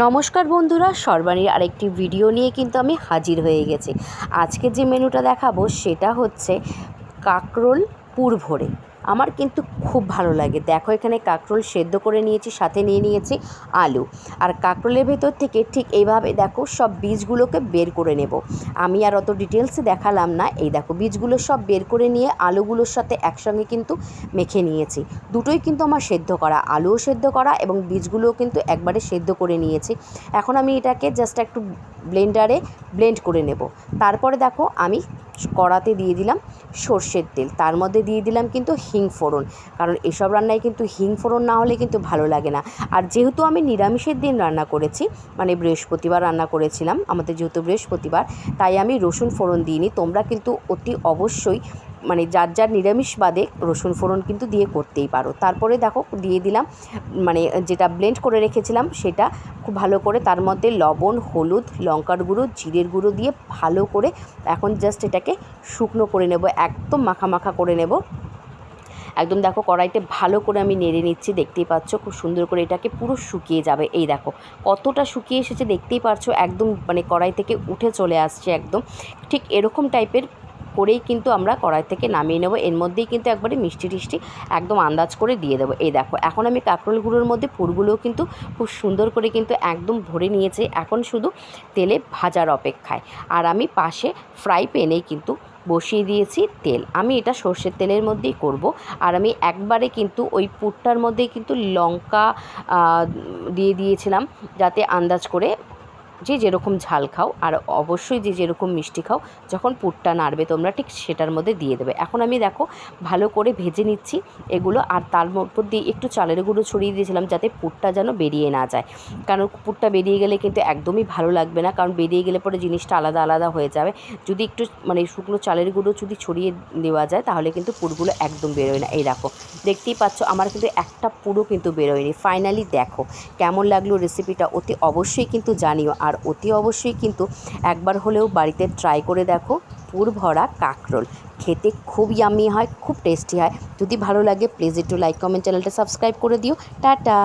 নমস্কার বন্ধুরা, সর্বাণীর আরেকটি ভিডিও নিয়ে কিন্তু আমি হাজির হয়ে গেছি। আজকে যে মেনুটা দেখাবো সেটা হচ্ছে কাঁকরোল পুর ভরে। আমার কিন্তু খুব ভালো লাগে। দেখো, এখানে কাঁকরোল সেদ্ধ করে নিয়েছি, সাথে নিয়ে নিয়েছি আলু। আর কাঁকরোলের ভেতর থেকে ঠিক এইভাবে দেখো সব বীজগুলোকে বের করে নেব। আমি আর অত ডিটেলসে দেখালাম না। এই দেখো, বীজগুলো সব বের করে নিয়ে আলুগুলোর সাথে একসঙ্গে কিন্তু মেখে নিয়েছি। দুটোই কিন্তু আমার সেদ্ধ করা, আলুও সেদ্ধ করা এবং বীজগুলোও কিন্তু একবারে সেদ্ধ করে নিয়েছি। এখন আমি এটাকে জাস্ট একটু ব্লেন্ডারে ব্লেন্ড করে নেব। তারপরে দেখো, আমি কড়াতে দিয়ে দিলাম সর্ষের তেল, তার মধ্যে দিয়ে দিলাম কিন্তু হিং ফোড়ন, কারণ এসব রান্নায় কিন্তু হিং ফোড়ন না হলে কিন্তু ভালো লাগে না। আর যেহেতু আমি নিরামিষের দিন রান্না করেছি, মানে বৃহস্পতিবার রান্না করেছিলাম, আমাদের যেহেতু বৃহস্পতিবার, তাই আমি রসুন ফোড়ন দিইনি। তোমরা কিন্তু অতি অবশ্যই মানে যার যার নিরামিষ বাদে রসুন ফোড়ন কিন্তু দিয়ে করতেই পারো। তারপরে দেখো দিয়ে দিলাম মানে যেটা ব্লেন্ড করে রেখেছিলাম সেটা খুব ভালো করে, তার মধ্যে লবণ, হলুদ, লঙ্কার গুঁড়ো, জিরের গুঁড়ো দিয়ে ভালো করে এখন জাস্ট এটাকে শুকনো করে নেব, একদম মাখা মাখা করে নেব। একদম দেখো কড়াইতে ভালো করে আমি নেড়ে নিচ্ছি, দেখতেই পাচ্ছ খুব সুন্দর করে এটাকে পুরো শুকিয়ে যাবে। এই দেখো কতটা শুকিয়ে এসেছে, দেখতেই পাচ্ছ একদম মানে কড়াই থেকে উঠে চলে আসছে একদম। ঠিক এরকম টাইপের করেই কিন্তু আমরা কড়াই থেকে নামিয়ে নেব। এর মধ্যেই কিন্তু একবারে মিষ্টি টিষ্টি একদম আন্দাজ করে দিয়ে দেবো। এই দেখো, এখন আমি কাঁকরোল গুঁড়োর মধ্যে পুরগুলোও কিন্তু খুব সুন্দর করে কিন্তু একদম ভরে নিয়েছে। এখন শুধু তেলে ভাজার অপেক্ষায়। আর আমি পাশে ফ্রাই প্যানেই কিন্তু বসিয়ে দিয়েছি তেল। আমি এটা সর্ষের তেলের মধ্যেই করব। আর আমি একবারে কিন্তু ওই পুরটার মধ্যেই কিন্তু লঙ্কা দিয়ে দিয়েছিলাম, যাতে আন্দাজ করে যে যেরকম ঝাল খাও আর অবশ্যই যে যেরকম মিষ্টি খাও, যখন পুরটা নাড়বে তোমরা ঠিক সেটার মধ্যে দিয়ে দেবে। এখন আমি দেখো ভালো করে ভেজে নিচ্ছি এগুলো, আর তার মধ্যে দিয়ে একটু চালের গুঁড়ো ছড়িয়ে দিয়েছিলাম যাতে পুরটা যেন বেরিয়ে না যায়, কারণ পুরটা বেরিয়ে গেলে কিন্তু একদমই ভালো লাগবে না, কারণ বেরিয়ে গেলে পরে জিনিসটা আলাদা আলাদা হয়ে যাবে। যদি একটু মানে শুকনো চালের গুঁড়ো যদি ছড়িয়ে দেওয়া যায় তাহলে কিন্তু পুরগুলো একদম বেরোয় না। এই দেখো দেখতেই পাচ্ছ আমার কিন্তু একটা পুরো কিন্তু বেরোয়নি। ফাইনালি দেখো কেমন লাগলো রেসিপিটা, অতি অবশ্যই কিন্তু জানিও। আর অতি অবশ্যই কিন্তু একবার হলেও বাড়িতে ট্রাই করে দেখো পুর ভরা কাঁকরোল। খেতে খুব ইয়াম্মি হয়, খুব টেস্টি হয়। যদি ভালো লাগে প্লিজ একটু লাইক, কমেন্ট, চ্যানেলটা সাবস্ক্রাইব করে দিও। টাটা।